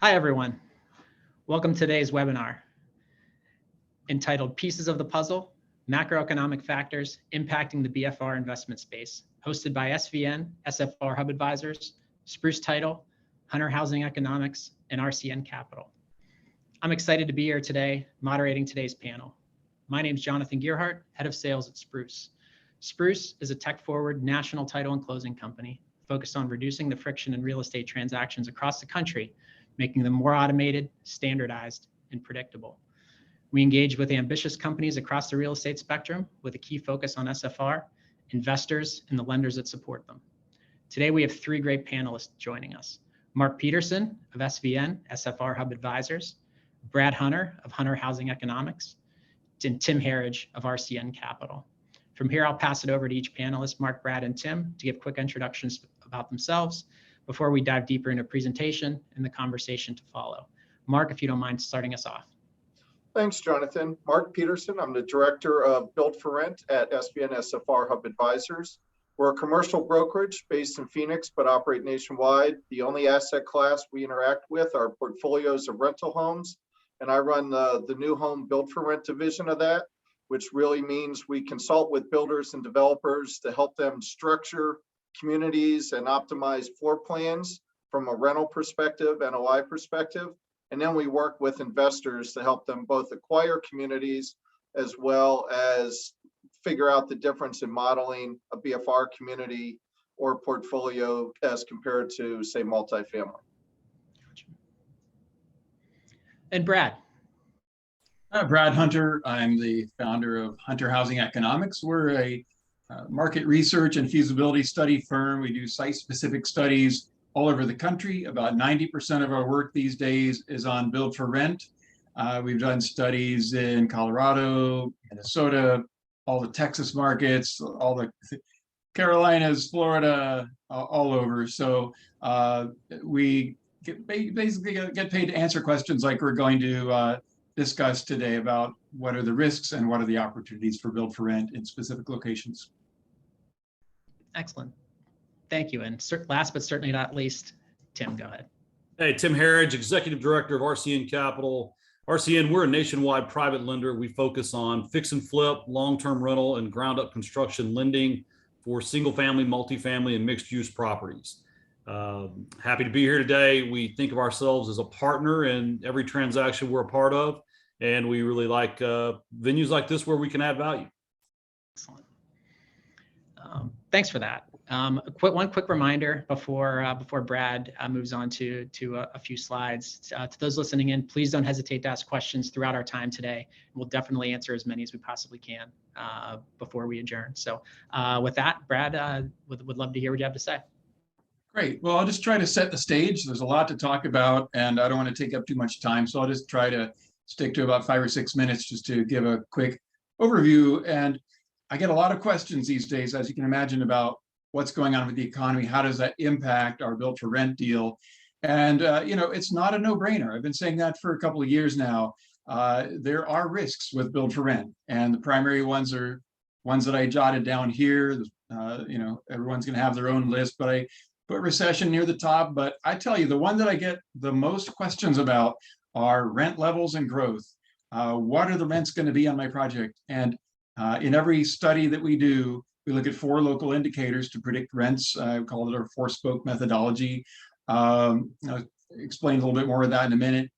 Hi, everyone. Welcome to today's webinar entitled Pieces of the Puzzle, Macroeconomic Factors Impacting the BFR Investment Space, hosted by SVN, SFRhub Advisors, Spruce Title, Hunter Housing Economics, and RCN Capital. I'm excited to be here today, moderating today's panel. My name is Jonathan Gearhart, Head of Sales at Spruce. Spruce is a tech-forward national title and closing company focused on reducing the friction in real estate transactions across the country, making them more automated, standardized, and predictable. We engage with ambitious companies across the real estate spectrum with a key focus on SFR, investors, and the lenders that support them. Today, we have three great panelists joining us. Mark Peterson of SVN, SFRhub Advisors, Brad Hunter of Hunter Housing Economics, and Tim Herridge of RCN Capital. From here, I'll pass it over to each panelist, Mark, Brad, and Tim, to give quick introductions about themselves before we dive deeper into presentation and the conversation to follow. Mark, if you don't mind starting us off. Thanks, Jonathan. Mark Peterson. I'm the Director of Build for Rent at SVN SFRhub Advisors. We're a commercial brokerage based in Phoenix, but operate nationwide. The only asset class we interact with are portfolios of rental homes, and I run the new home Build for Rent division of that, which really means we consult with builders and developers to help them structure communities and optimize floor plans from a rental perspective, NOI perspective. And then we work with investors to help them both acquire communities as well as figure out the difference in modeling a BFR community or portfolio as compared to, say, multifamily. And Brad. Brad Hunter. I'm the founder of Hunter Housing Economics. We're a market research and feasibility study firm. We do site-specific studies all over the country. About 90% of our work these days is on build for rent. We've done studies in Colorado, Minnesota, all the Texas markets, all the Carolinas, Florida, all over. So we basically get paid to answer questions like we're going to discuss today about what are the risks and what are the opportunities for build for rent in specific locations. Excellent. Thank you. And last but certainly not least, Tim, go ahead. Hey, Tim Herridge, Executive Director of RCN Capital. RCN, we're a nationwide private lender. We focus on fix and flip, long-term rental, and ground-up construction lending for single-family, multifamily, and mixed-use properties. Happy to be here today. We think of ourselves as a partner in every transaction we're a part of, and we really like venues like this where we can add value. Excellent. Thanks for that. One quick reminder before Brad moves on to a few slides. To those listening in, please don't hesitate to ask questions throughout our time today. We'll definitely answer as many as we possibly can before we adjourn. So with that, Brad, would love to hear what you have to say. Great. Well, I'll just try to set the stage. There's a lot to talk about, and I don't want to take up too much time. So I'll just try to stick to about 5 or 6 minutes just to give a quick overview. And I get a lot of questions these days, as you can imagine, about what's going on with the economy. How does that impact our build for rent deal? And, it's not a no-brainer. I've been saying that for a couple of years now. There are risks with build for rent. And the primary ones are ones that I jotted down here. Everyone's going to have their own list, but I put recession near the top. But I tell you, the one that I get the most questions about are rent levels and growth. What are the rents going to be on my project? And in every study that we do, we look at 4 local indicators to predict rents. I call it our 4-spoke methodology. I'll explain a little bit more of that in a minute.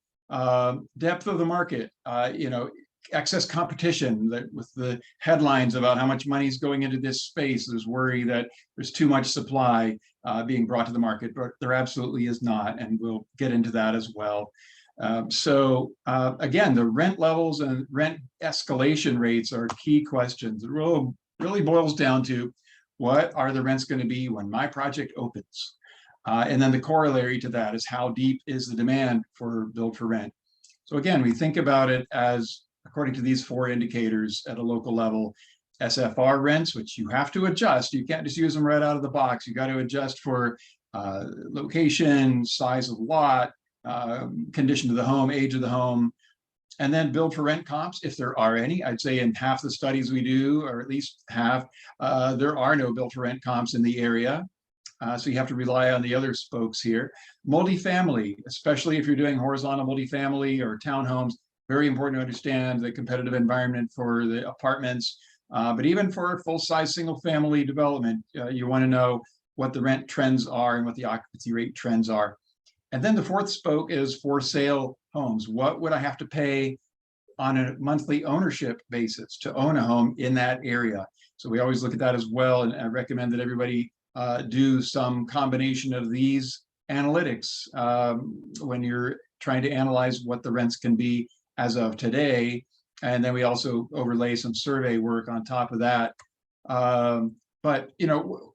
Depth of the market, excess competition, that with the headlines about how much money is going into this space, there's worry that there's too much supply being brought to the market, but there absolutely is not, and we'll get into that as well. Again, the rent levels and rent escalation rates are key questions. It really boils down to what are the rents going to be when my project opens? And then the corollary to that is how deep is the demand for build for rent? So again, we think about it as, according to these 4 indicators at a local level, SFR rents, which you have to adjust. You can't just use them right out of the box. You got to adjust for location, size of lot, condition of the home, age of the home, and then build for rent comps, if there are any. I'd say in half the studies we do, or at least half, there are no build for rent comps in the area. So you have to rely on the other spokes here. Multifamily, especially if you're doing horizontal multifamily or townhomes, very important to understand the competitive environment for the apartments. But even for full-size single-family development, you want to know what the rent trends are and what the occupancy rate trends are. And then the fourth spoke is for sale homes. What would I have to pay on a monthly ownership basis to own a home in that area? So we always look at that as well, and I recommend that everybody do some combination of these analytics when you're trying to analyze what the rents can be as of today. And then we also overlay some survey work on top of that. But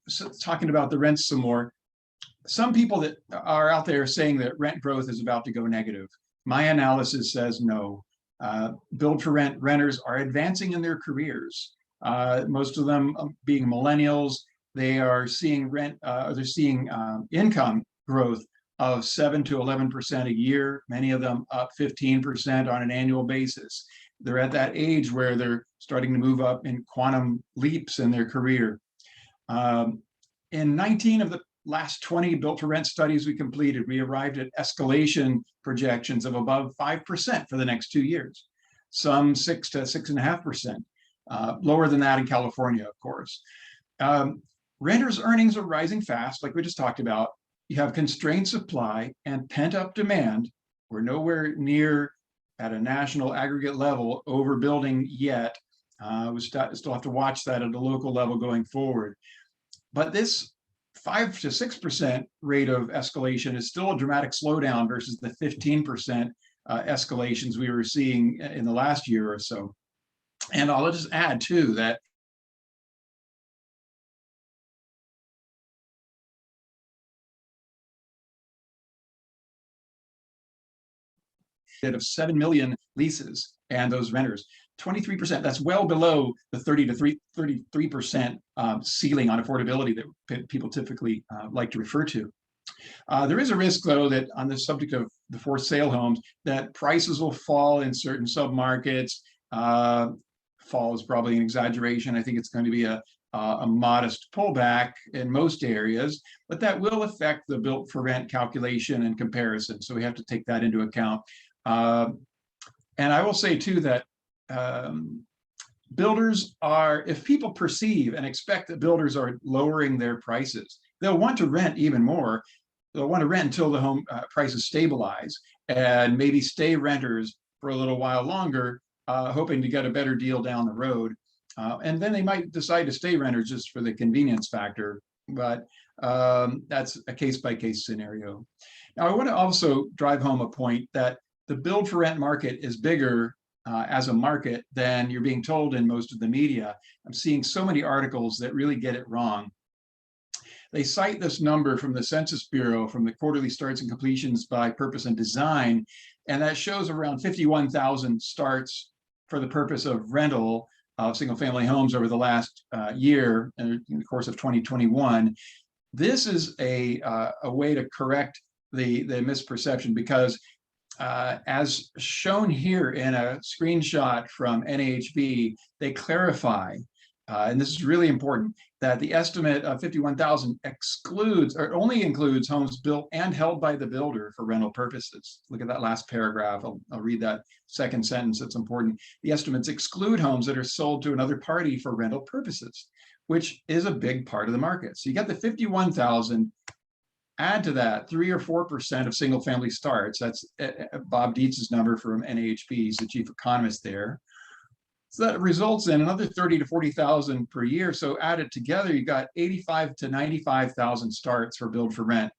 so talking about the rents some more, some people that are out there saying that rent growth is about to go negative. My analysis says no. Build for rent renters are advancing in their careers. Most of them being millennials, they are seeing income growth of 7 to 11% a year, many of them up 15% on an annual basis. They're at that age where they're starting to move up in quantum leaps in their career. In 19 of the last 20 built for rent studies we completed, we arrived at escalation projections of above 5% for the next 2 years, some 6 to 6.5%, lower than that in California, of course. Renters' earnings are rising fast, like we just talked about. You have constrained supply and pent-up demand. We're nowhere near at a national aggregate level overbuilding yet. We still have to watch that at the local level going forward. But this 5 to 6% rate of escalation is still a dramatic slowdown versus the 15% escalations we were seeing in the last year or so. And I'll just add too that of 7 million leases and those renters, 23%, that's well below the 30 to 33% ceiling on affordability that people typically like to refer to. There is a risk, though, that on the subject of the for sale homes, that prices will fall in certain submarkets. Fall is probably an exaggeration. I think it's going to be a modest pullback in most areas, but that will affect the built for rent calculation and comparison. So we have to take that into account. And I will say too that builders are, if people perceive and expect that builders are lowering their prices, they'll want to rent even more. They'll want to rent until the home prices stabilize and maybe stay renters for a little while longer, hoping to get a better deal down the road. And then they might decide to stay renters just for the convenience factor, but that's a case-by-case scenario. Now, I want to also drive home a point that the build for rent market is bigger as a market than you're being told in most of the media. I'm seeing so many articles that really get it wrong. They cite this number from the Census Bureau from the quarterly starts and completions by purpose and design, and that shows around 51,000 starts for the purpose of rental of single family homes over the last year in the course of 2021. This is a way to correct the misperception, because as shown here in a screenshot from NAHB, they clarify, and this is really important, that the estimate of 51,000 excludes or only includes homes built and held by the builder for rental purposes. Look at that last paragraph. I'll read that second sentence. It's important. The estimates exclude homes that are sold to another party for rental purposes, which is a big part of the market. So you got the 51,000. Add to that 3 or 4% of single family starts. That's Bob Dietz's number from NAHB. He's the chief economist there. So that results in another 30 to 40,000 per year. So added together, you got 85 to 95,000 starts for build for rent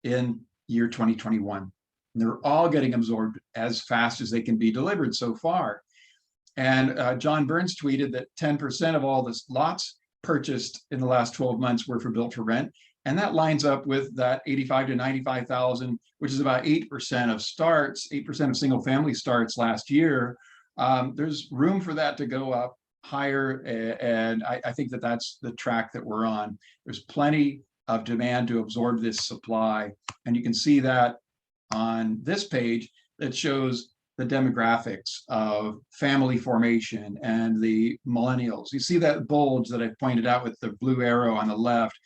in year 2021. And they're all getting absorbed as fast as they can be delivered so far. And John Burns tweeted that 10% of all the lots purchased in the last 12 months were for built for rent. And that lines up with that 85 to 95,000, which is about 8% of starts, 8% of single family starts last year. There's room for that to go up higher. And I think that that's the track that we're on. There's plenty of demand to absorb this supply. And you can see that on this page that shows the demographics of family formation and the millennials. You see that bulge that I pointed out with the blue arrow on the left.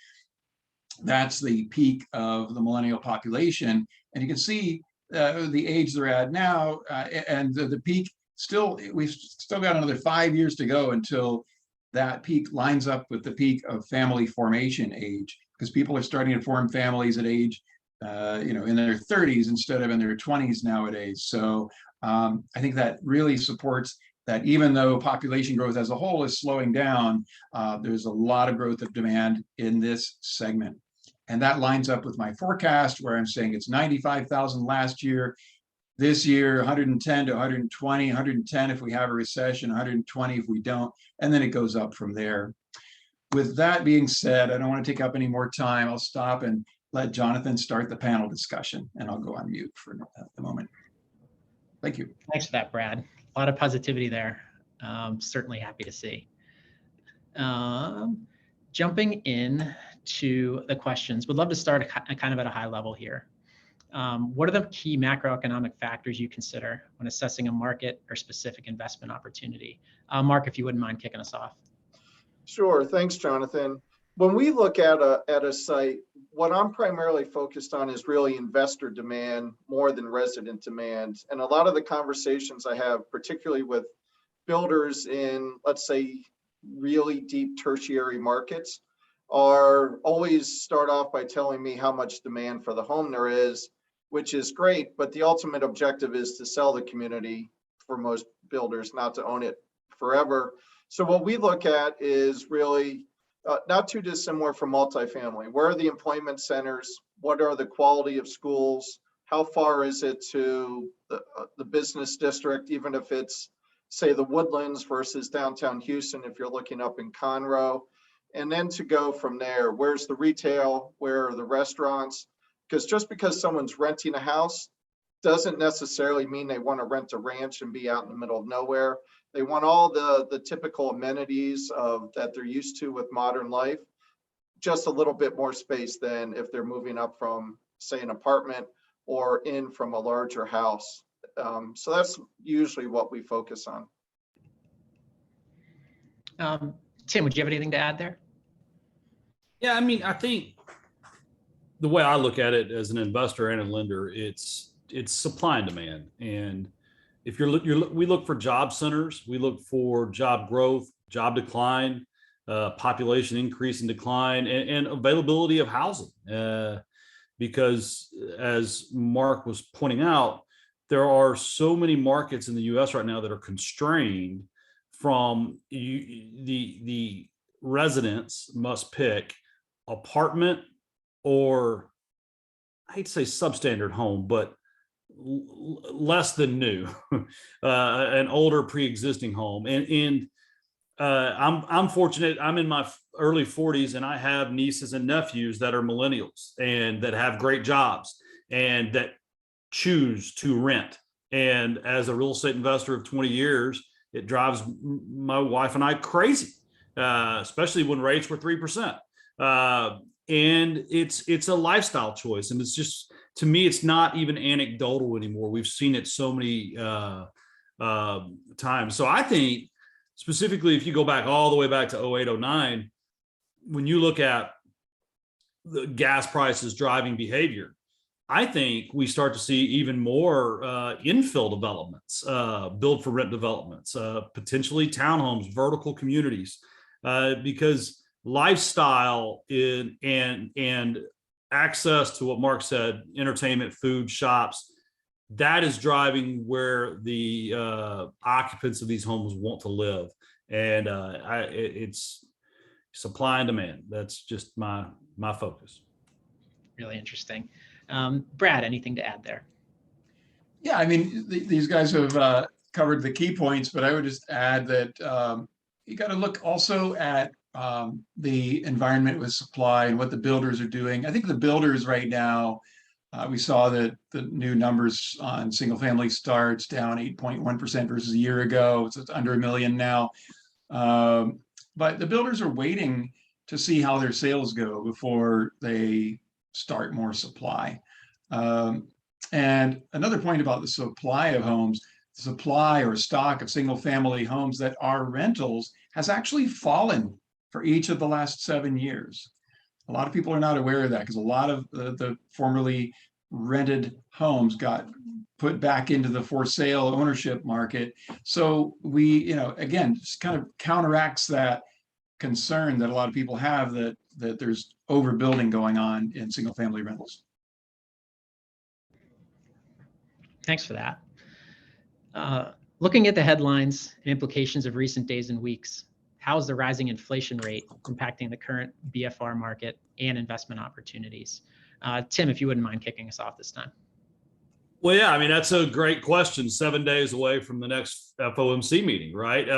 that's the peak of the millennial population. And you can see the age they're at now, and the peak still, we've still got another 5 years to go until that peak lines up with the peak of family formation age, because people are starting to form families at age, in their 30s instead of in their 20s nowadays. So I think that really supports that even though population growth as a whole is slowing down, there's a lot of growth of demand in this segment. And that lines up with my forecast where I'm saying it's 95,000 last year. This year, 110 to 120, 110 if we have a recession, 120 if we don't, and then it goes up from there. With that being said, I don't want to take up any more time. I'll stop and let Jonathan start the panel discussion, and I'll go on mute for the moment. Thank you. Thanks for that, Brad. A lot of positivity there. Certainly happy to see. Jumping in to the questions, would love to start kind of at a high level here. What are the key macroeconomic factors you consider when assessing a market or specific investment opportunity? Mark, if you wouldn't mind kicking us off. Sure, thanks, Jonathan. When we look at a site, what I'm primarily focused on is really investor demand more than resident demand. And a lot of the conversations I have, particularly with builders in, let's say, really deep tertiary markets, are always start off by telling me how much demand for the home there is, which is great, but the ultimate objective is to sell the community for most builders, not to own it forever. So what we look at is really not too dissimilar from multifamily. Where are the employment centers? What are the quality of schools? How far is it to the business district, even if it's, say, the Woodlands versus downtown Houston, if you're looking up in Conroe? And then to go from there, where's the retail? Where are the restaurants? Because just because someone's renting a house doesn't necessarily mean they want to rent a ranch and be out in the middle of nowhere. They want all the typical amenities that they're used to with modern life, just a little bit more space than if they're moving up from, say, an apartment or in from a larger house. So that's usually what we focus on. Tim, would you have anything to add there? Yeah, I mean, I think the way I look at it as an investor and a lender, it's supply and demand. And if we look for job centers, we look for job growth, job decline, population increase and decline, and availability of housing. Because as Mark was pointing out, there are so many markets in the U.S. right now that are constrained from the residents must pick apartment or, I hate to say substandard home, but less than new, an older pre-existing home. And I'm fortunate. I'm in my early 40s, and I have nieces and nephews that are millennials and that have great jobs and that choose to rent. And as a real estate investor of 20 years, it drives my wife and I crazy, especially when rates were 3%. And it's a lifestyle choice. And it's just, to me, it's not even anecdotal anymore. We've seen it so many times. So I think specifically, if you go back all the way back to 08, 09, when you look at the gas prices driving behavior, I think we start to see even more infill developments, build for rent developments, potentially townhomes, vertical communities, because lifestyle and access to what Mark said, entertainment, food, shops, that is driving where the occupants of these homes want to live. And it's supply and demand. That's just my focus. Really interesting. Brad, anything to add there? Yeah, I mean, these guys have covered the key points, but I would just add that you got to look also at the environment with supply and what the builders are doing. I think the builders right now, we saw that the new numbers on single family starts down 8.1% versus a year ago. So it's under 1 million now. But the builders are waiting to see how their sales go before they start more supply. And another point about the supply of homes, the supply or stock of single family homes that are rentals has actually fallen for each of the last 7 years. A lot of people are not aware of that because a lot of the formerly rented homes got put back into the for sale ownership market. So we, again, just kind of counteracts that concern that a lot of people have that there's overbuilding going on in single family rentals. Thanks for that. Looking at the headlines and implications of recent days and weeks, how is the rising inflation rate impacting the current BFR market and investment opportunities? Tim, if you wouldn't mind kicking us off this time. Well, yeah, I mean, that's a great question. 7 days away from the next FOMC meeting, right?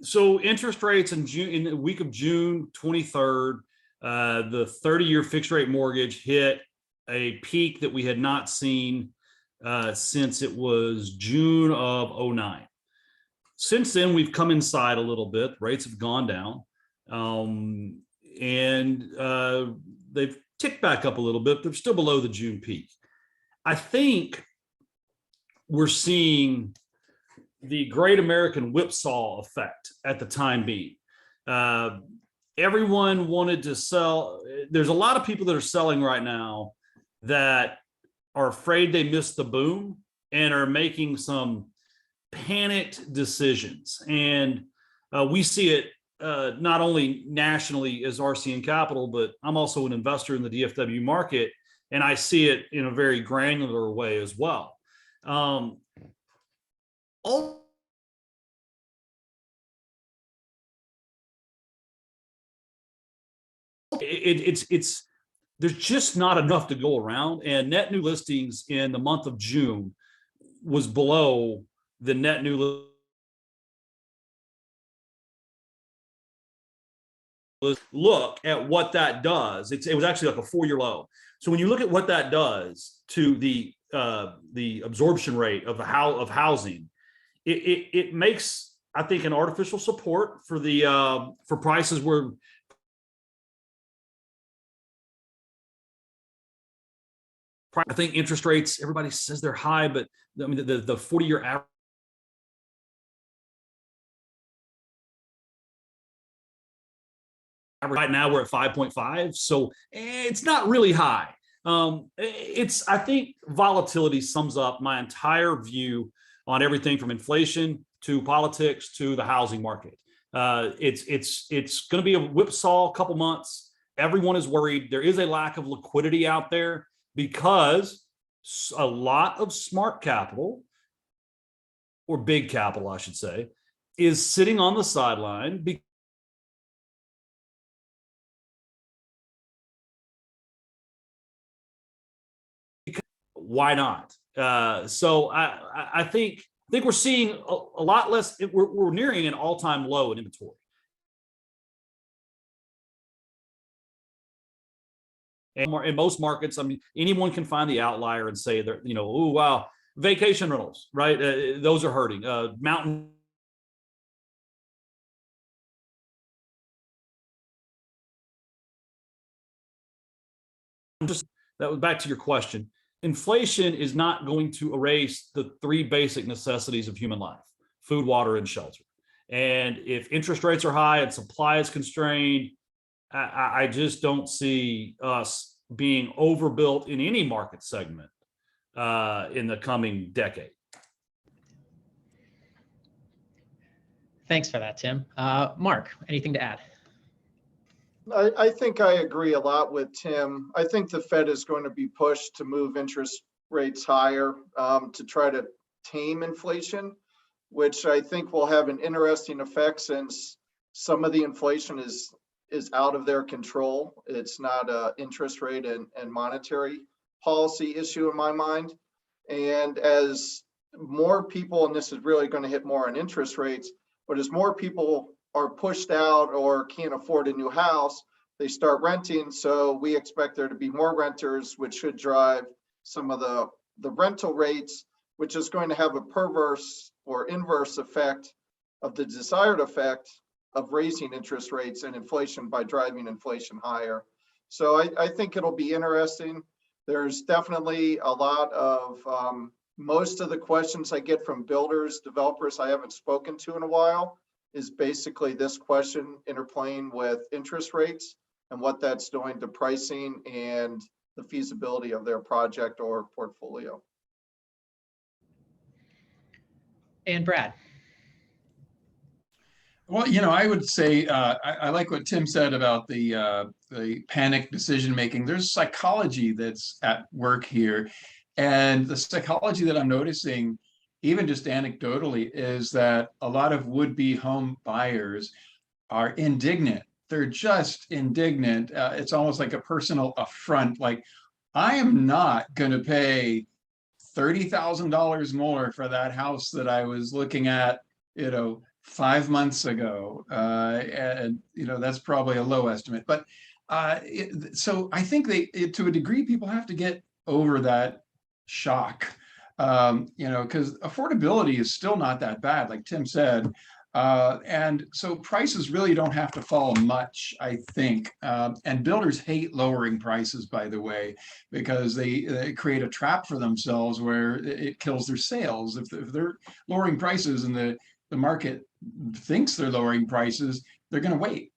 So interest rates in the week of June 23rd, the 30-year fixed rate mortgage hit a peak that we had not seen since it was June of 2009. Since then, we've come inside a little bit. Rates have gone down, and they've ticked back up a little bit. They're still below the June peak. I think we're seeing the great American whipsaw effect at the time being. Everyone wanted to sell. There's a lot of people that are selling right now that are afraid they missed the boom and are making some panicked decisions. And we see it not only nationally as RCN Capital, but I'm also an investor in the DFW market, and I see it in a very granular way as well. There's just not enough to go around, and net new listings in the month of June was below the net new look at what that does. It was actually like a 4-year low. So when you look at what that does to the absorption rate of housing, it makes, I think, an artificial support for for prices where I think interest rates, everybody says they're high, but I mean the 40-year average right now we're at 5.5, so it's not really high. I think volatility sums up my entire view on everything from inflation to politics to the housing market. It's going to be a whipsaw couple months. Everyone is worried. There is a lack of liquidity out there because a lot of smart capital, or big capital, I should say, is sitting on the sideline. Why not? So I think we're seeing a lot less. We're nearing an all-time low in inventory. And in most markets, I mean, anyone can find the outlier and say that, oh, wow, vacation rentals, right? Those are hurting. Mountain. That was back to your question. Inflation is not going to erase the 3 basic necessities of human life: food, water, and shelter. And if interest rates are high and supply is constrained, I just don't see us being overbuilt in any market segment in the coming decade. Thanks for that, Tim. Mark, anything to add? I think I agree a lot with Tim. I think the Fed is going to be pushed to move interest rates higher to try to tame inflation, which I think will have an interesting effect since some of the inflation is out of their control. It's not an interest rate and monetary policy issue in my mind. And as more people, and this is really going to hit more on interest rates, but as more people are pushed out or can't afford a new house, they start renting. So we expect there to be more renters, which should drive some of the rental rates, which is going to have a perverse or inverse effect of the desired effect of raising interest rates and inflation by driving inflation higher. So I think it'll be interesting. There's definitely a lot of, most of the questions I get from builders, developers I haven't spoken to in a while, is basically this question interplaying with interest rates and what that's doing to pricing and the feasibility of their project or portfolio. And Brad. Well, I would say I like what Tim said about the panic decision making. There's psychology that's at work here, and the psychology that I'm noticing, even just anecdotally, is that a lot of would-be home buyers are indignant. They're just indignant. It's almost like a personal affront. Like, I am not going to pay $30,000 more for that house that I was looking at, 5 months ago. And, that's probably a low estimate. But so I think to a degree, people have to get over that shock, because affordability is still not that bad, like Tim said. And so prices really don't have to fall much, I think. And builders hate lowering prices, by the way, because they create a trap for themselves where it kills their sales. If they're lowering prices and the market thinks they're lowering prices, they're going to wait.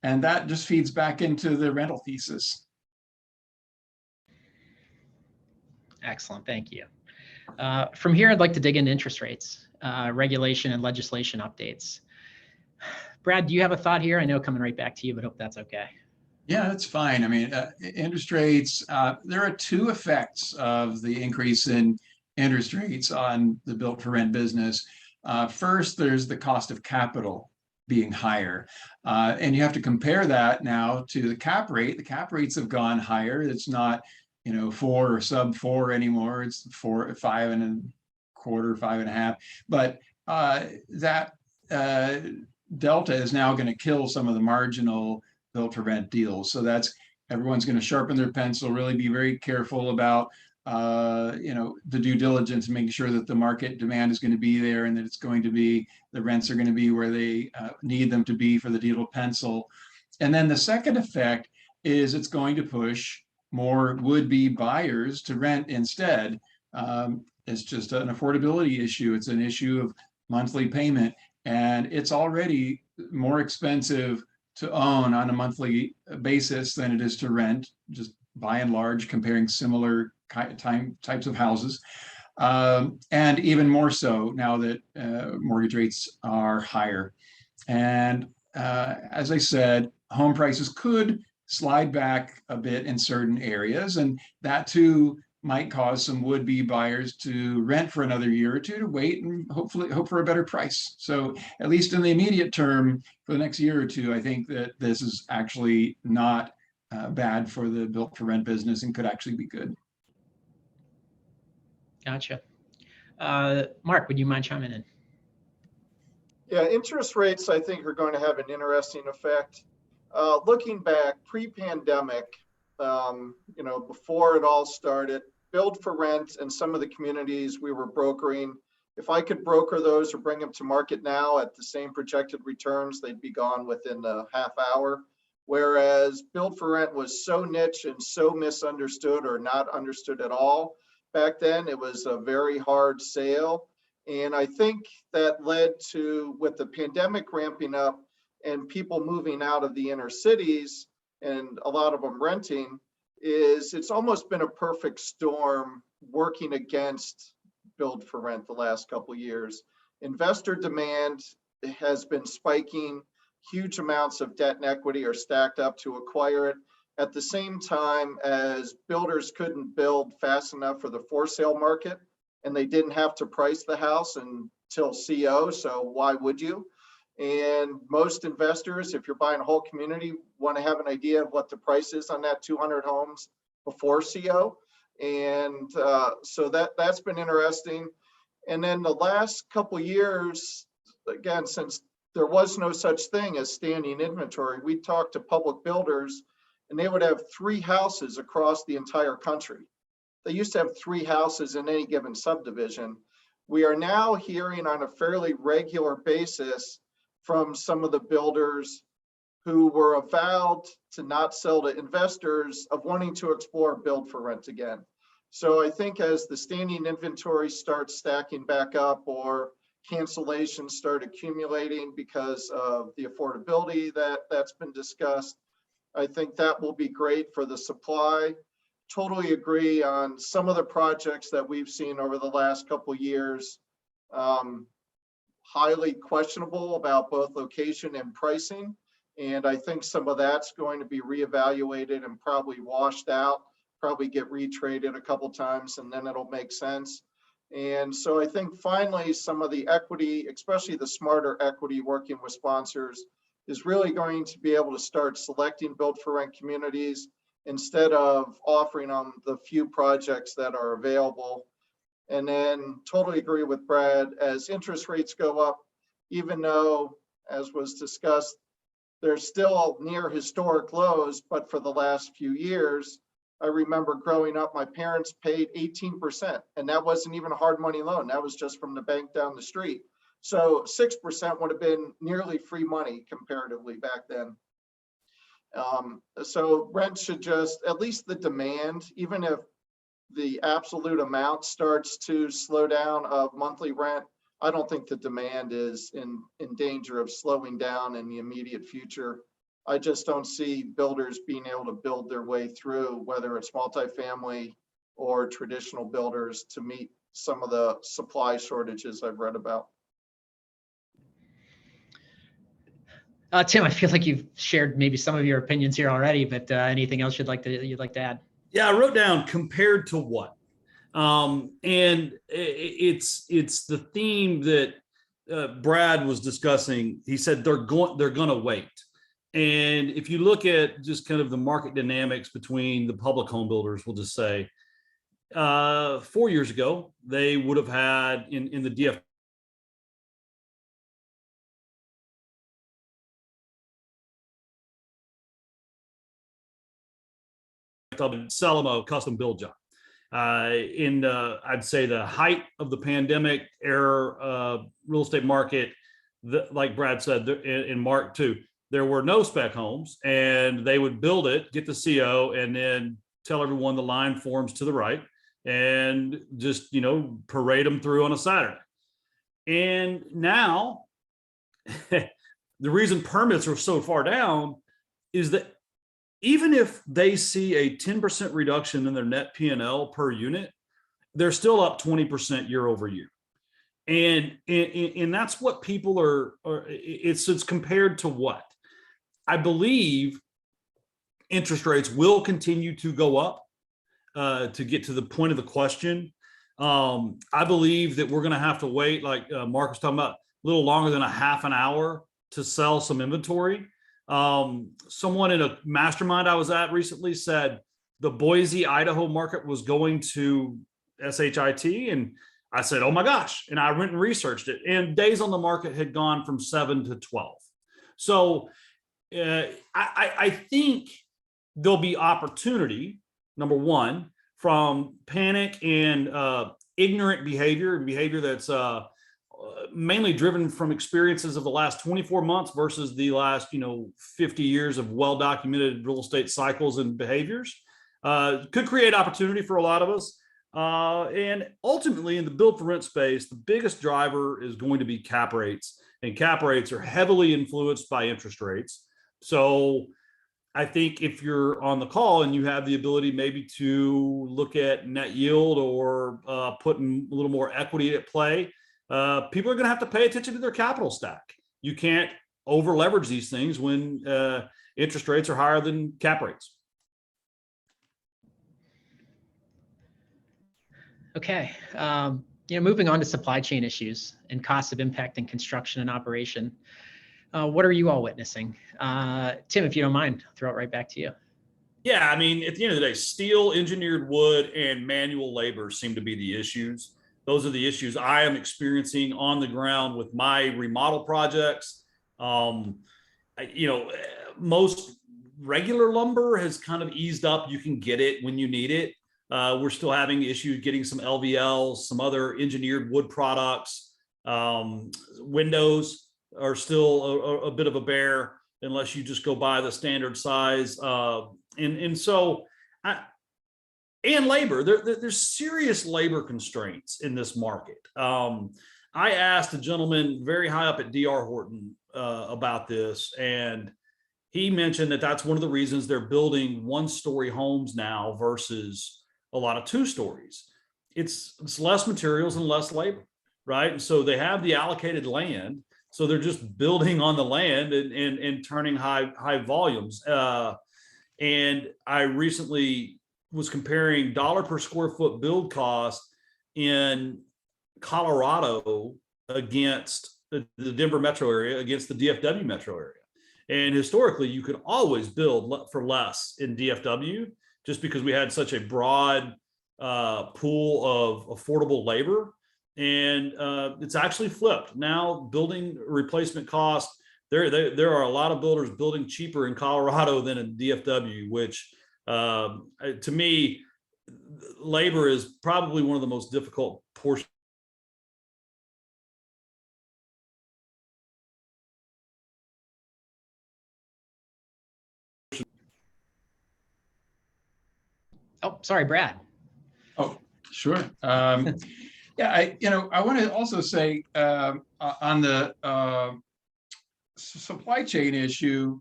And that just feeds back into the rental thesis. Excellent, thank you. From here, I'd like to dig into interest rates, regulation and legislation updates. Brad, do you have a thought here? I know coming right back to you, but hope that's okay. Yeah, that's fine. I mean, interest rates, there are two effects of the increase in interest rates on the built for rent business. First, there's the cost of capital being higher. And you have to compare that now to the cap rate. The cap rates have gone higher. It's not 4 or sub 4 anymore. It's 4, 5 and a quarter, 5.5. But that delta is now going to kill some of the marginal built to rent deals. So everyone's going to sharpen their pencil, really be very careful about the due diligence, making sure that the market demand is going to be there and that it's going to be, the rents are going to be where they need them to be for the deal to pencil. And then the second effect is it's going to push more would-be buyers to rent instead. It's just an affordability issue. It's an issue of monthly payment, and it's already more expensive to own on a monthly basis than it is to rent, just by and large, comparing similar types of houses. And even more so now that mortgage rates are higher. And as I said, home prices could slide back a bit in certain areas, and that too might cause some would-be buyers to rent for another year or two, to wait and hopefully hope for a better price. So at least in the immediate term, for the next year or two, I think that this is actually not bad for the built for rent business and could actually be good. Gotcha. Mark, would you mind chiming in? Yeah, interest rates, I think, are going to have an interesting effect. Looking back pre-pandemic, before it all started, build for rent and some of the communities we were brokering, if I could broker those or bring them to market now at the same projected returns, they'd be gone within a half hour. Whereas build for rent was so niche and so misunderstood or not understood at all. Back then, it was a very hard sale. And I think that led to, with the pandemic ramping up and people moving out of the inner cities and a lot of them renting, it's almost been a perfect storm working against build for rent the last couple of years. Investor demand has been spiking. Huge amounts of debt and equity are stacked up to acquire it, at the same time as builders couldn't build fast enough for the for sale market, and they didn't have to price the house until CO, so why would you? And most investors, if you're buying a whole community, want to have an idea of what the price is on that 200 homes before CO. And so that's been interesting. And then the last couple of years, again, since there was no such thing as standing inventory, we talked to public builders and they would have 3 houses across the entire country. They used to have 3 houses in any given subdivision. We are now hearing on a fairly regular basis from some of the builders who were avowed to not sell to investors of wanting to explore build for rent again. So I think as the standing inventory starts stacking back up or cancellations start accumulating because of the affordability that's been discussed. I think that will be great for the supply. Totally agree on some of the projects that we've seen over the last couple of years. Highly questionable about both location and pricing. And I think some of that's going to be reevaluated and probably washed out, probably get retraded a couple times, and then it'll make sense. And so I think finally some of the equity, especially the smarter equity working with sponsors, is really going to be able to start selecting build for rent communities instead of offering them the few projects that are available. And then totally agree with Brad, as interest rates go up, even though, as was discussed, they're still near historic lows, but for the last few years, I remember growing up, my parents paid 18%, and that wasn't even a hard money loan. That was just from the bank down the street. So 6% would have been nearly free money comparatively back then. So rent should just, at least the demand, even if the absolute amount starts to slow down of monthly rent, I don't think the demand is in danger of slowing down in the immediate future. I just don't see builders being able to build their way through, whether it's multifamily or traditional builders, to meet some of the supply shortages I've read about. Tim, I feel like you've shared maybe some of your opinions here already, but anything else you'd like to add? Yeah, I wrote down compared to what, and it's the theme that Brad was discussing. He said they're going to wait, and if you look at just kind of the market dynamics between the public home builders, we'll just say 4 years ago they would have had in the DFR sell them a custom build job. In I'd say the height of the pandemic era real estate market, like Brad said, in Mark too, there were no spec homes, and they would build it, get the CO, and then tell everyone the line forms to the right, and just parade them through on a Saturday. And now, the reason permits are so far down is that even if they see a 10% reduction in their net P&L per unit, they're still up 20% year over year. And that's what people are it's compared to what? I believe interest rates will continue to go up to get to the point of the question. I believe that we're going to have to wait, like Mark was talking about, a little longer than a half an hour to sell some inventory. Someone in a mastermind I was at recently said the Boise, Idaho market was going to SHIT, and I said, oh my gosh. And I went and researched it, and days on the market had gone from 7 to 12. So I think there'll be opportunity, number one, from panic and ignorant behavior that's mainly driven from experiences of the last 24 months versus the last 50 years of well-documented real estate cycles and behaviors. Could create opportunity for a lot of us. And ultimately, in the build for rent space, the biggest driver is going to be cap rates, and cap rates are heavily influenced by interest rates. So I think if you're on the call and you have the ability maybe to look at net yield or putting a little more equity at play, people are going to have to pay attention to their capital stack. You can't over leverage these things when interest rates are higher than cap rates. Okay. Moving on to supply chain issues and costs of impacting construction and operation. What are you all witnessing? Tim, if you don't mind, I'll throw it right back to you. Yeah, I mean, at the end of the day, steel, engineered wood, and manual labor seem to be the issues. Those are the issues I am experiencing on the ground with my remodel projects. Most regular lumber has kind of eased up. You can get it when you need it. We're still having issues getting some LVLs, some other engineered wood products. Windows are still a bit of a bear unless you just go by the standard size. And labor, there's serious labor constraints in this market. I asked a gentleman very high up at DR Horton about this, and he mentioned that that's one of the reasons they're building one-story homes now versus a lot of two stories. It's less materials and less labor, right? And so they have the allocated land, so they're just building on the land and turning high volumes. And I recently was comparing dollar per square foot build cost in Colorado against the Denver metro area against the DFW metro area. And historically, you could always build for less in DFW just because we had such a broad pool of affordable labor. And it's actually flipped. Now building replacement cost, there are a lot of builders building cheaper in Colorado than in DFW, which to me, labor is probably one of the most difficult portions. Oh, sorry, Brad. Oh, sure. Yeah, I want to also say on the supply chain issue,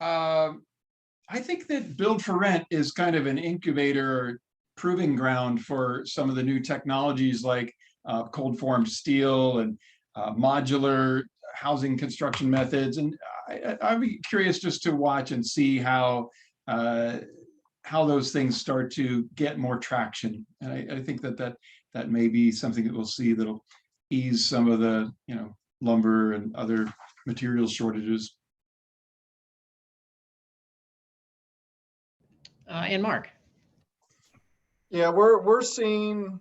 I think that build for rent is kind of an incubator or proving ground for some of the new technologies like cold formed steel and modular housing construction methods. And I'd be curious just to watch and see how those things start to get more traction. And I think that may be something that we'll see that'll ease some of the lumber and other materials shortages. And Mark. Yeah, we're seeing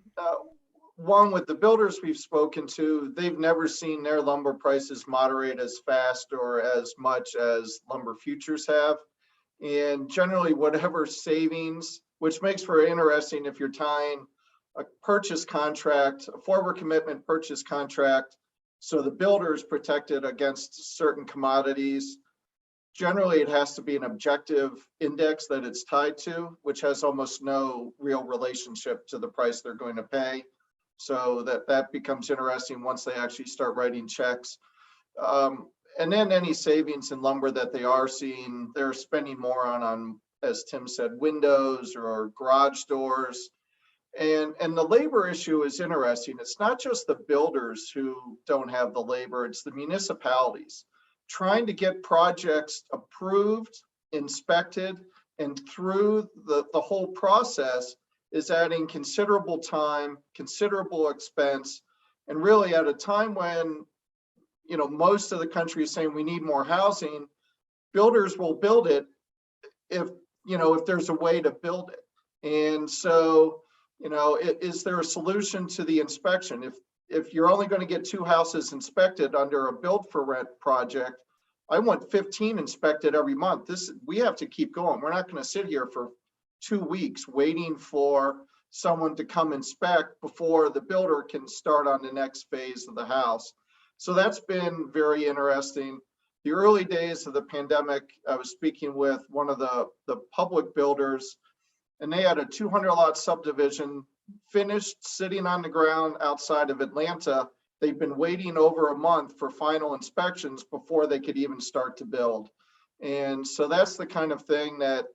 one with the builders we've spoken to, they've never seen their lumber prices moderate as fast or as much as lumber futures have. And generally whatever savings, which makes for interesting if you're tying a purchase contract, a forward commitment purchase contract, so the builder is protected against certain commodities. Generally, it has to be an objective index that it's tied to, which has almost no real relationship to the price they're going to pay. So that becomes interesting once they actually start writing checks. And then any savings in lumber that they are seeing, they're spending more on, as Tim said, windows or garage doors. And the labor issue is interesting. It's not just the builders who don't have the labor, it's the municipalities trying to get projects approved, inspected, and through the whole process is adding considerable time, considerable expense, and really at a time when most of the country is saying we need more housing, builders will build it if there's a way to build it. And so is there a solution to the inspection? If you're only going to get 2 houses inspected under a build for rent project, I want 15 inspected every month. We have to keep going. We're not going to sit here for 2 weeks waiting for someone to come inspect before the builder can start on the next phase of the house. So that's been very interesting. The early days of the pandemic, I was speaking with one of the public builders, and they had a 200 lot subdivision finished sitting on the ground outside of Atlanta. They've been waiting over a month for final inspections before they could even start to build. And so that's the kind of thing that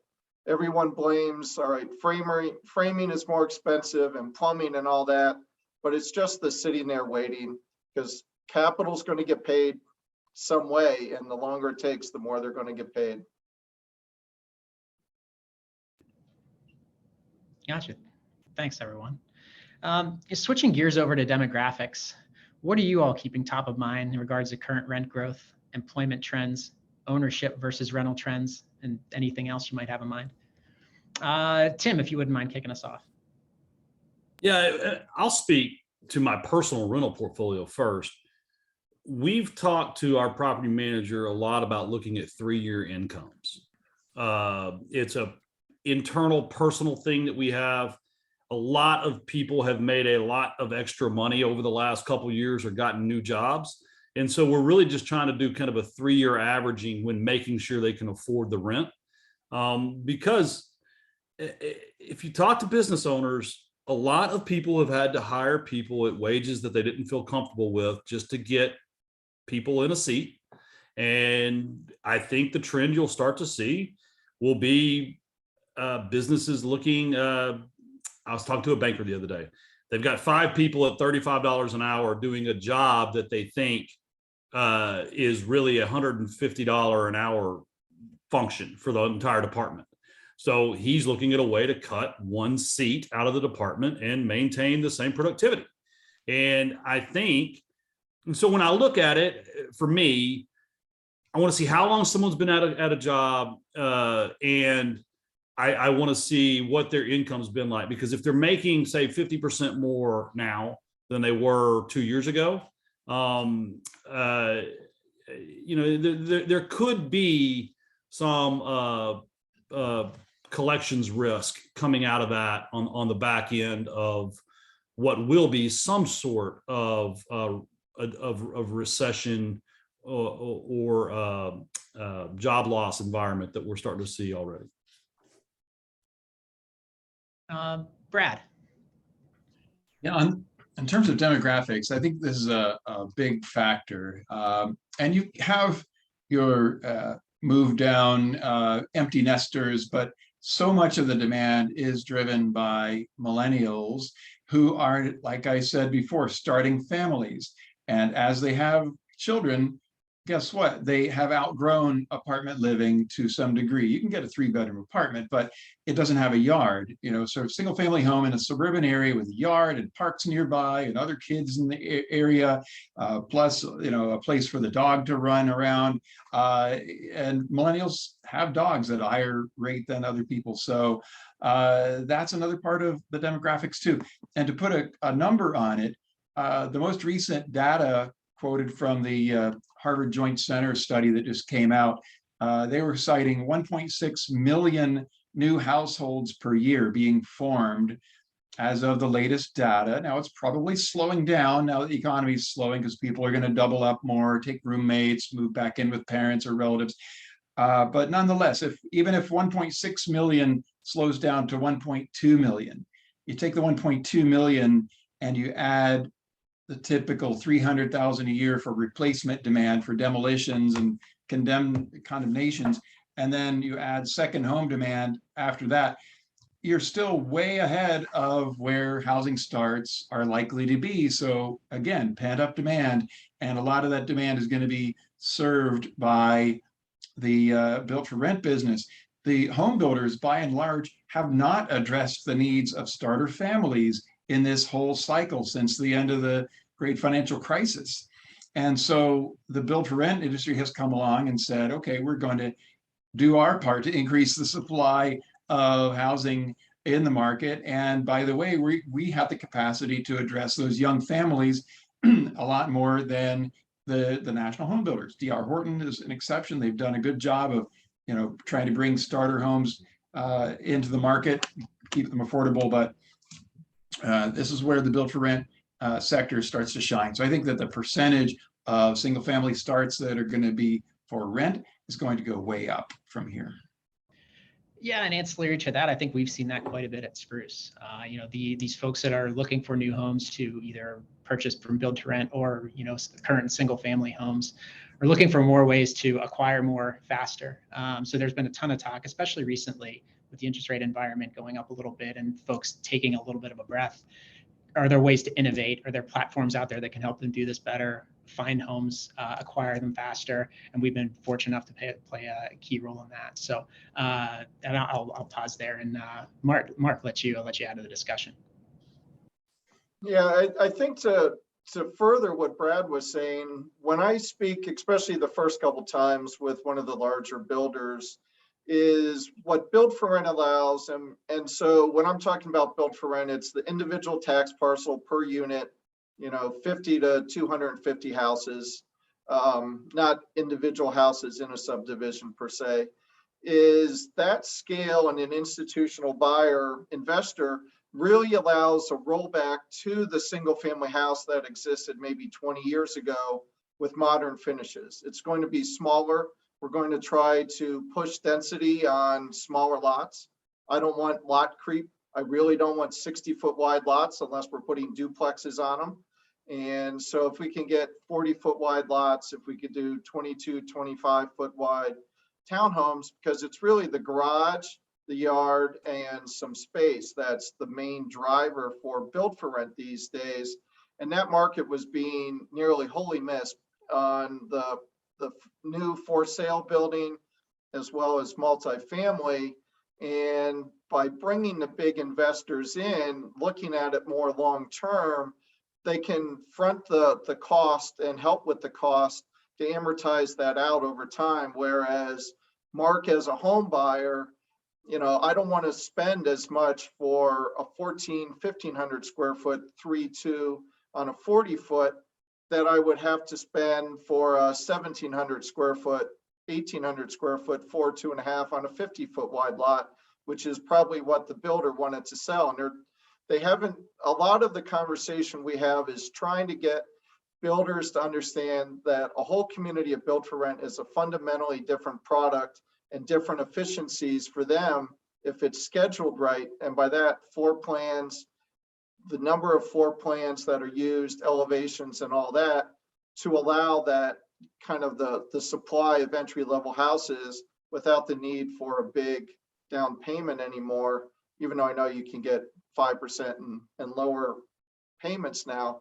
everyone blames. All right, framing is more expensive and plumbing and all that, but it's just the sitting there waiting because capital's going to get paid some way, and the longer it takes, the more they're going to get paid. Gotcha. Thanks, everyone. Switching gears over to demographics, what are you all keeping top of mind in regards to current rent growth, employment trends, ownership versus rental trends, and anything else you might have in mind? Tim, if you wouldn't mind kicking us off. Yeah, I'll speak to my personal rental portfolio first. We've talked to our property manager a lot about looking at 3-year incomes. It's a internal personal thing that we have. A lot of people have made a lot of extra money over the last couple of years or gotten new jobs. And so we're really just trying to do kind of a 3-year averaging when making sure they can afford the rent. Because if you talk to business owners, a lot of people have had to hire people at wages that they didn't feel comfortable with just to get people in a seat. And I think the trend you'll start to see will be businesses looking. I was talking to a banker the other day. They've got 5 people at $35 an hour doing a job that they think is really $150 an hour function for the entire department. So he's looking at a way to cut one seat out of the department and maintain the same productivity. And I think, and so when I look at it, for me, I want to see how long someone's been at a job, and I want to see what their income's been like. Because if they're making, say, 50% more now than they were 2 years ago, there could be some collections risk coming out of that on the back end of what will be some sort of recession or job loss environment that we're starting to see already. Brad. Yeah, in terms of demographics, I think this is a big factor. And you have your move down empty nesters, but so much of the demand is driven by millennials who are, like I said before, starting families. And as they have children, guess what? They have outgrown apartment living to some degree. You can get a 3-bedroom apartment, but it doesn't have a yard. Sort of single family home in a suburban area with a yard and parks nearby and other kids in the area, plus a place for the dog to run around. And millennials have dogs at a higher rate than other people. So that's another part of the demographics too. And to put a number on it, the most recent data quoted from the Harvard Joint Center study that just came out, they were citing 1.6 million new households per year being formed as of the latest data. Now it's probably slowing down now that the economy is slowing because people are going to double up more, take roommates, move back in with parents or relatives. But nonetheless, even if 1.6 million slows down to 1.2 million, you take the 1.2 million and you add the typical 300,000 a year for replacement demand for demolitions and condemnations, and then you add second home demand after that, you're still way ahead of where housing starts are likely to be. So again, pent up demand, and a lot of that demand is going to be served by the built for rent business. The home builders, by and large, have not addressed the needs of starter families in this whole cycle since the end of the great financial crisis. And so the build for rent industry has come along and said, okay, we're going to do our part to increase the supply of housing in the market. And by the way, we have the capacity to address those young families a lot more than the national home builders. D.R. Horton is an exception. They've done a good job of trying to bring starter homes into the market, keep them affordable, but this is where the build for rent sector starts to shine. So I think that the percentage of single family starts that are going to be for rent is going to go way up from here. Yeah, and ancillary to that, I think we've seen that quite a bit at Spruce. These folks that are looking for new homes to either purchase from build to rent or current single family homes are looking for more ways to acquire more faster. So there's been a ton of talk, especially recently with the interest rate environment going up a little bit and folks taking a little bit of a breath. Are there ways to innovate? Are there platforms out there that can help them do this better, find homes, acquire them faster? And we've been fortunate enough to play a key role in that. So, and I'll pause there and Mark, I'll let you add to the discussion. Yeah, I think to further what Brad was saying, when I speak, especially the first couple times with one of the larger builders, is what build for rent allows. And so when I'm talking about build for rent, it's the individual tax parcel per unit, 50 to 250 houses, not individual houses in a subdivision per se, is that scale, and an institutional buyer investor really allows a rollback to the single family house that existed maybe 20 years ago with modern finishes. It's going to be smaller. We're going to try to push density on smaller lots. I don't want lot creep I really don't want 60-foot wide lots unless we're putting duplexes on them. And so if we can get 40-foot wide lots, if we could do 22, 25-foot wide townhomes, because it's really the garage, the yard, and some space that's the main driver for build for rent these days. And that market was being nearly wholly missed on the new for sale building as well as multifamily. And by bringing the big investors in, looking at it more long term, they can front the cost and help with the cost to amortize that out over time. Whereas Mark, as a home buyer, I don't want to spend as much for a 1,500 square foot 3-2 on a 40-foot that I would have to spend for a 1,700 square foot, 1,800 square foot 4-2.5 on a 50-foot wide lot, which is probably what the builder wanted to sell. And they haven't. A lot of the conversation we have is trying to get builders to understand that a whole community of build for rent is a fundamentally different product and different efficiencies for them if it's scheduled right. And by that, floor plans, the number of floor plans that are used, elevations and all that, to allow that kind of the supply of entry level houses without the need for a big down payment anymore, even though I know you can get 5% and lower payments now.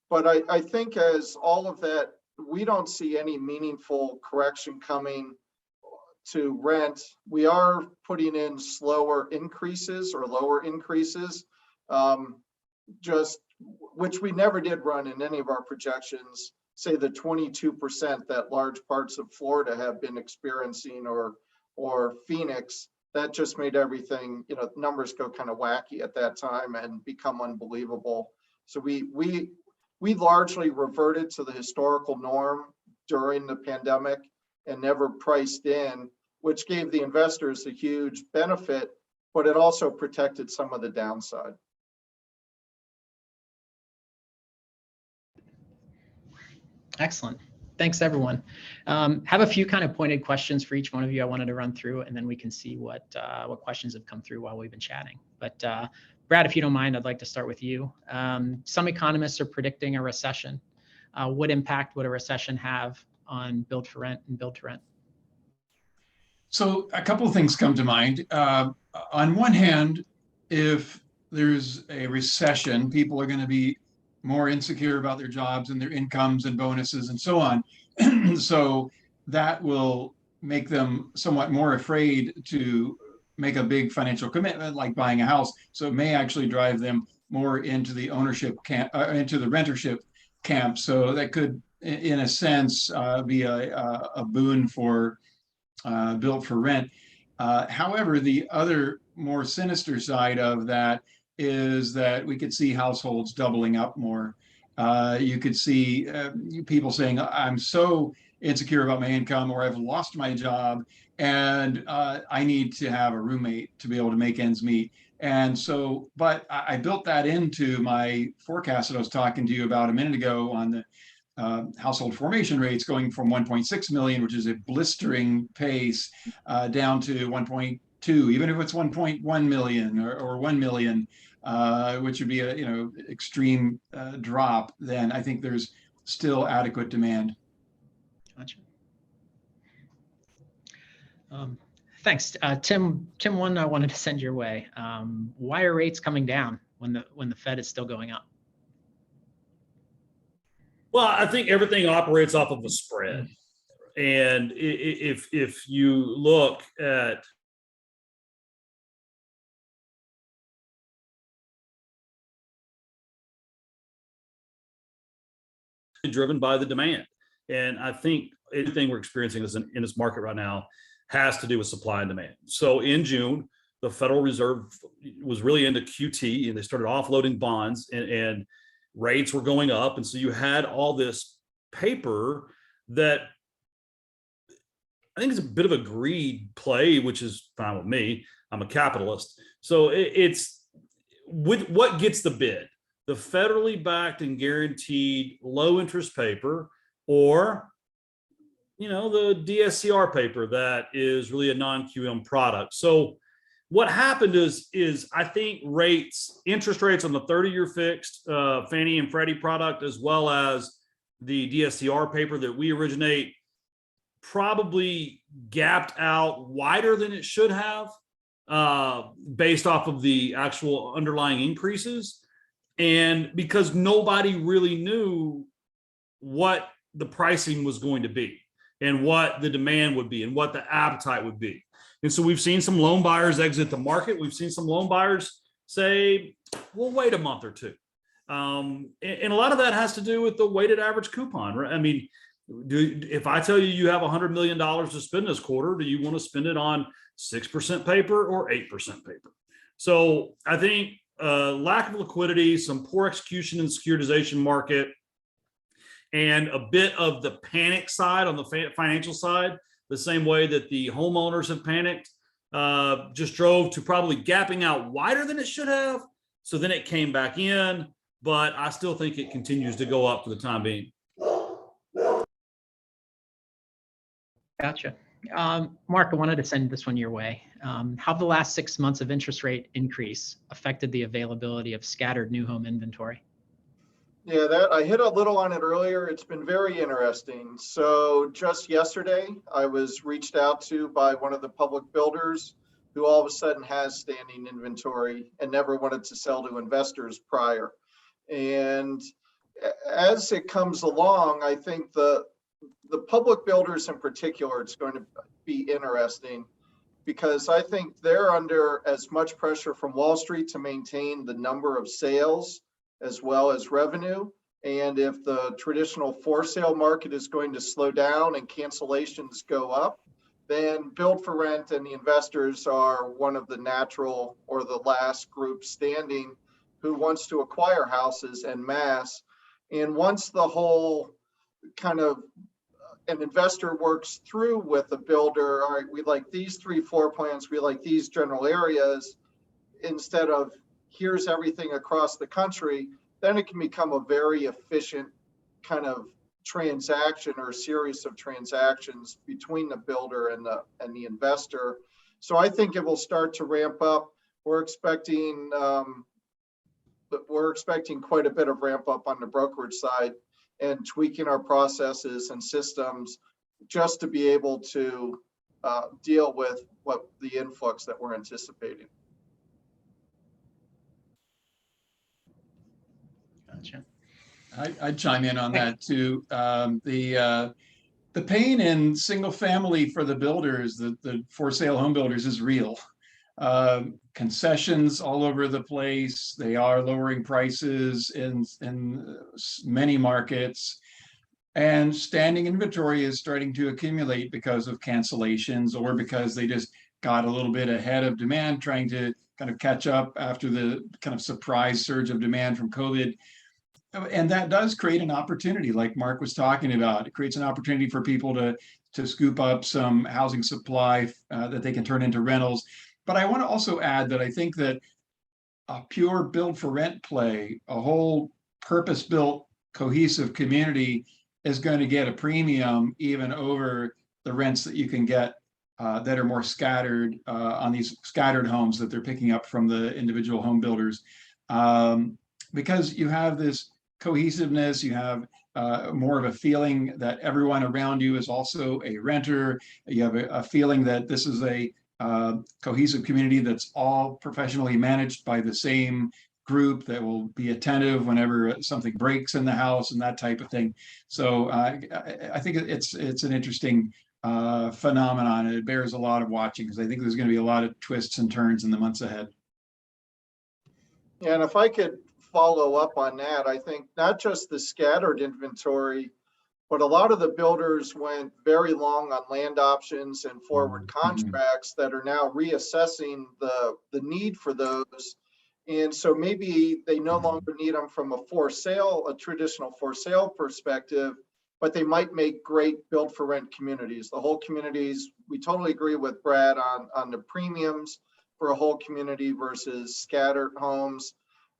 But I think as all of that, we don't see any meaningful correction coming to rent. We are putting in slower increases or lower increases, which we never did run in any of our projections, say the 22% that large parts of Florida have been experiencing, or Phoenix. That just made everything, numbers go kind of wacky at that time and become unbelievable. So we largely reverted to the historical norm during the pandemic and never priced in, which gave the investors a huge benefit, but it also protected some of the downside. Excellent. Thanks, everyone. Have a few kind of pointed questions for each one of you I wanted to run through, and then we can see what questions have come through while we've been chatting. But Brad, if you don't mind, I'd like to start with you. Some economists are predicting a recession. What impact would a recession have on build for rent and build to rent? So a couple of things come to mind. On one hand, if there's a recession, people are going to be more insecure about their jobs and their incomes and bonuses and so on. So that will make them somewhat more afraid to make a big financial commitment like buying a house. So it may actually drive them more into the ownership camp, into the rentership camp. So that could, in a sense, be a boon for built for rent. However, the other more sinister side of that is that we could see households doubling up more. You could see people saying, I'm so insecure about my income, or I've lost my job and I need to have a roommate to be able to make ends meet. And so, but I built that into my forecast that I was talking to you about a minute ago on the household formation rates going from 1.6 million, which is a blistering pace, down to 1.2, even if it's 1.1 million or 1 million, which would be a extreme drop. Then I think there's still adequate demand. Gotcha. Thanks, Tim. One I wanted to send your way. Why are rates coming down when the Fed is still going up? Well, I think everything operates off of a spread, and if you look at driven by the demand, and I think anything we're experiencing in this market right now has to do with supply and demand. So in June, the Federal Reserve was really into QT, and they started offloading bonds, and rates were going up. And so you had all this paper that I think is a bit of a greed play, which is fine with me. I'm a capitalist. So it's with what gets the bid, the federally backed and guaranteed low interest paper, or the DSCR paper that is really a non-QM product. So what happened is I think interest rates on the 30-year fixed Fannie and Freddie product, as well as the DSCR paper that we originate, probably gapped out wider than it should have based off of the actual underlying increases. And because nobody really knew what the pricing was going to be and what the demand would be and what the appetite would be. And so we've seen some loan buyers exit the market. We've seen some loan buyers say, we'll wait a month or two. And a lot of that has to do with the weighted average coupon, right? I mean, if I tell you have $100 million to spend this quarter, do you want to spend it on 6% paper or 8% paper? So I think lack of liquidity, some poor execution in the securitization market, and a bit of the panic side on the financial side, the same way that the homeowners have panicked, just drove to probably gapping out wider than it should have. So then it came back in, but I still think it continues to go up for the time being. Gotcha. Mark, I wanted to send this one your way. How have the last 6 months of interest rate increase affected the availability of scattered new home inventory? Yeah, that I hit a little on it earlier. It's been very interesting. So just yesterday, I was reached out to by one of the public builders who all of a sudden has standing inventory and never wanted to sell to investors prior. And as it comes along, I think the public builders in particular, it's going to be interesting because I think they're under as much pressure from Wall Street to maintain the number of sales as well as revenue. And if the traditional for sale market is going to slow down and cancellations go up, then build for rent and the investors are one of the natural or the last group standing who wants to acquire houses en masse. And once the whole kind of an investor works through with a builder, all right, we like these 3 floor plans, we like these general areas, instead of here's everything across the country, then it can become a very efficient kind of transaction or series of transactions between the builder and the investor. So I think it will start to ramp up. We're expecting quite a bit of ramp up on the brokerage side and tweaking our processes and systems just to be able to deal with what the influx that we're anticipating. Gotcha. I'd chime in on that too. The pain in single family for the builders, the for sale home builders, is real. Concessions all over the place. They are lowering prices in many markets, and standing inventory is starting to accumulate because of cancellations or because they just got a little bit ahead of demand, trying to kind of catch up after the kind of surprise surge of demand from COVID. And that does create an opportunity, like Mark was talking about. It creates an opportunity for people to scoop up some housing supply that they can turn into rentals. But I want to also add that I think that a pure build for rent play, a whole purpose-built cohesive community, is going to get a premium even over the rents that you can get that are more scattered on these scattered homes that they're picking up from the individual home builders. Because you have this cohesiveness, you have more of a feeling that everyone around you is also a renter. You have a feeling that this is a cohesive community that's all professionally managed by the same group that will be attentive whenever something breaks in the house and that type of thing. So I think it's an interesting phenomenon, and it bears a lot of watching, because I think there's going to be a lot of twists and turns in the months ahead. And if I could follow up on that, I think not just the scattered inventory, but a lot of the builders went very long on land options and forward contracts that are now reassessing the need for those. And so maybe they no longer need them from a traditional for sale perspective, but they might make great build for rent communities. The whole communities, we totally agree with Brad on the premiums for a whole community versus scattered homes.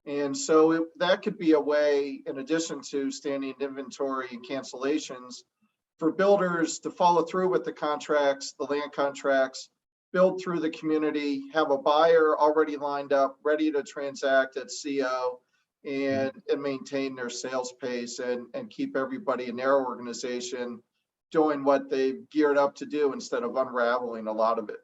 And so that could be a way, in addition to standing inventory and cancellations, for builders to follow through with the contracts, the land contracts, build through the community, have a buyer already lined up, ready to transact at CO, and maintain their sales pace and keep everybody in their organization doing what they've geared up to do instead of unraveling a lot of it.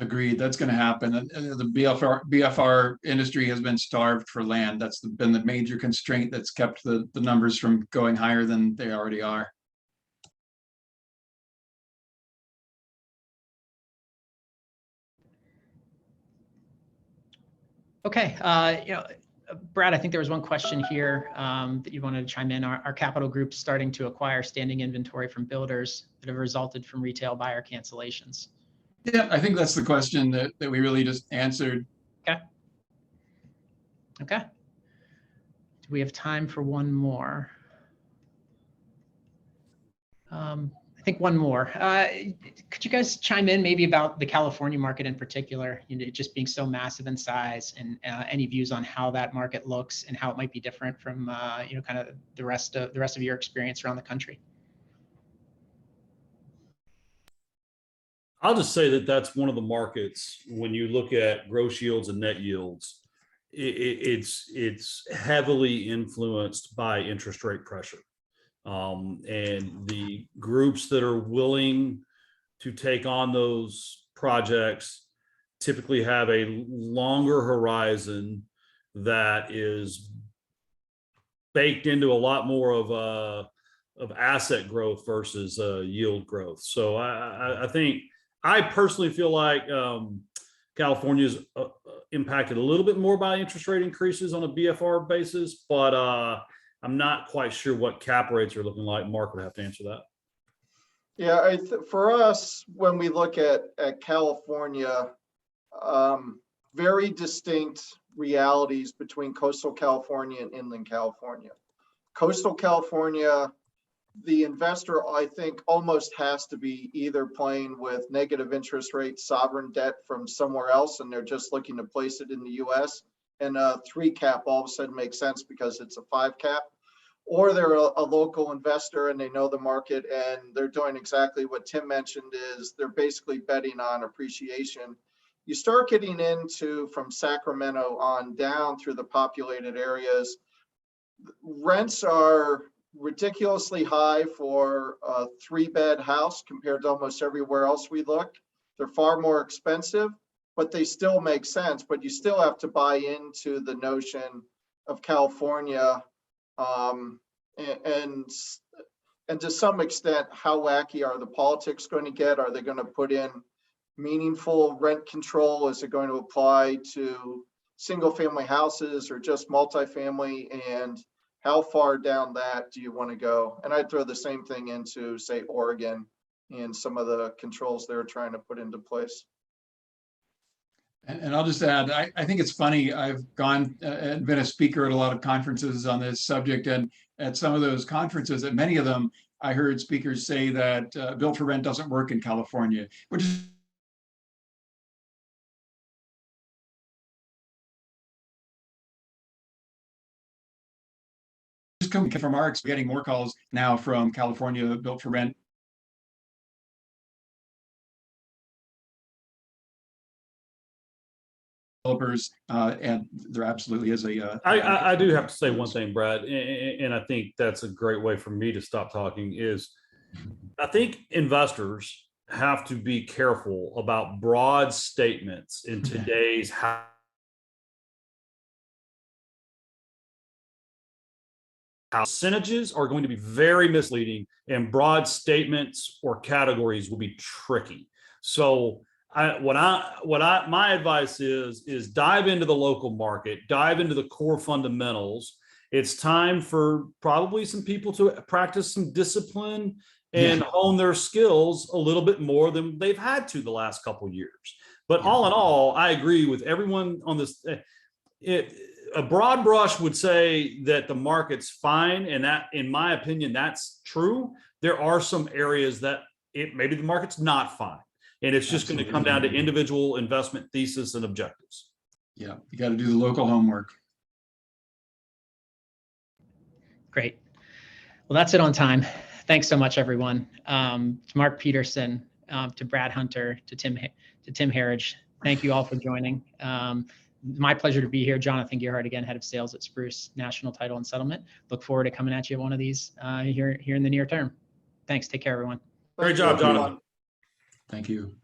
Agreed. That's going to happen. And the BFR industry has been starved for land. That's been the major constraint that's kept the numbers from going higher than they already are. Okay, Brad, I think there was one question here that you wanted to chime in. Are capital groups starting to acquire standing inventory from builders that have resulted from retail buyer cancellations? Yeah, I think that's the question that we really just answered. Okay. Okay. Do we have time for one more? I think one more. Could you guys chime in maybe about the California market in particular, just being so massive in size, and any views on how that market looks and how it might be different from kind of the rest of your experience around the country? I'll just say that that's one of the markets, when you look at gross yields and net yields, it's heavily influenced by interest rate pressure. And the groups that are willing to take on those projects typically have a longer horizon that is baked into a lot more of asset growth versus yield growth. So I think I personally feel like California is impacted a little bit more by interest rate increases on a BFR basis, but I'm not quite sure what cap rates are looking like. Mark would have to answer that. Yeah, for us, when we look at California, very distinct realities between coastal California and inland California. Coastal California, the investor, I think, almost has to be either playing with negative interest rates, sovereign debt from somewhere else, and they're just looking to place it in the US. And a 3 cap all of a sudden makes sense because it's a 5 cap. Or they're a local investor and they know the market and they're doing exactly what Tim mentioned, is they're basically betting on appreciation. You start getting into from Sacramento on down through the populated areas, rents are ridiculously high for a 3-bed house compared to almost everywhere else we look. They're far more expensive, but they still make sense. But you still have to buy into the notion of California. And to some extent, how wacky are the politics going to get? Are they going to put in meaningful rent control? Is it going to apply to single family houses or just multifamily? And how far down that do you want to go? And I'd throw the same thing into, say, Oregon and some of the controls they're trying to put into place. And I'll just add, I think it's funny. I've gone and been a speaker at a lot of conferences on this subject. And at some of those conferences, at many of them, I heard speakers say that build for rent doesn't work in California, which is just coming from our experience, getting more calls now from California built for rent developers, and there absolutely is a. I do have to say one thing, Brad, and I think that's a great way for me to stop talking, is I think investors have to be careful about broad statements in today's house. Percentages are going to be very misleading, and broad statements or categories will be tricky. So my advice is dive into the local market, dive into the core fundamentals. It's time for probably some people to practice some discipline and hone their skills a little bit more than they've had to the last couple of years. But all in all, I agree with everyone on this. A broad brush would say that the market's fine, and that, in my opinion, that's true. There are some areas that maybe the market's not fine. And it's just going to come down to individual investment thesis and objectives. Yeah, you got to do the local homework. Great. Well, that's it on time. Thanks so much, everyone. To Mark Peterson, to Brad Hunter, to Tim Harridge. Thank you all for joining. My pleasure to be here. Jonathan Gerhardt, again, head of sales at Spruce National Title and Settlement. Look forward to coming at you at one of these here in the near term. Thanks. Take care, everyone. Great job, Jonathan. Thank you.